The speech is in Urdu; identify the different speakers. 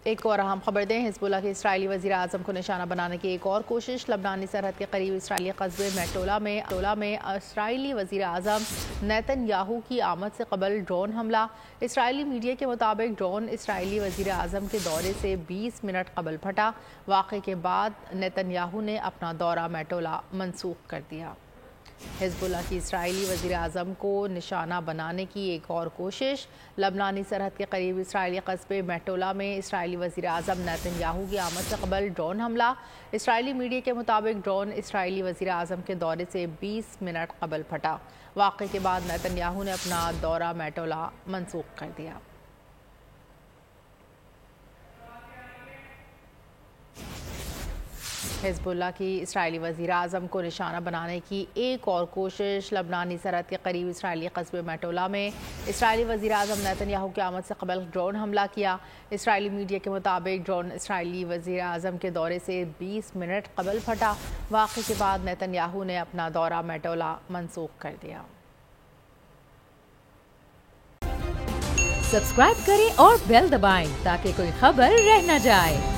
Speaker 1: ایک اور اہم خبر دیں، حزب اللہ کے اسرائیلی وزیر اعظم کو نشانہ بنانے کی ایک اور کوشش۔ لبنانی سرحد کے قریب اسرائیلی قصبے میٹولا میں اسرائیلی وزیر اعظم نیتن یاہو کی آمد سے قبل ڈرون حملہ۔ اسرائیلی میڈیا کے مطابق ڈرون اسرائیلی وزیر اعظم کے دورے سے 20 منٹ قبل پھٹا۔ واقعے کے بعد نیتن یاہو نے اپنا دورہ میٹولا منسوخ کر دیا۔ حزب اللہ کی اسرائیلی وزیر اعظم کو نشانہ بنانے کی ایک اور کوشش۔ لبنانی سرحد کے قریب اسرائیلی قصبے میٹولا میں اسرائیلی وزیر اعظم نیتن یاہو کی آمد سے قبل ڈرون حملہ۔ اسرائیلی میڈیا کے مطابق ڈرون اسرائیلی وزیر اعظم کے دورے سے 20 منٹ قبل پھٹا۔ واقعے کے بعد نیتن یاہو نے اپنا دورہ میٹولا منسوخ کر دیا۔ حزب اللہ کی اسرائیلی وزیر اعظم کو نشانہ بنانے کی ایک اور کوشش۔ لبنانی سرحد کے قریب اسرائیلی قصبے میٹولا میں اسرائیلی وزیر اعظم نیتن یاہو کی آمد سے قبل ڈرون حملہ کیا۔ اسرائیلی میڈیا کے مطابق ڈرون اسرائیلی وزیر اعظم کے دورے سے 20 منٹ قبل پھٹا۔ واقعے کے بعد نیتن یاہو نے اپنا دورہ میٹولا منسوخ کر دیا۔
Speaker 2: سبسکرائب کریں اور بیل دبائیں تاکہ کوئی خبر رہ نہ جائے۔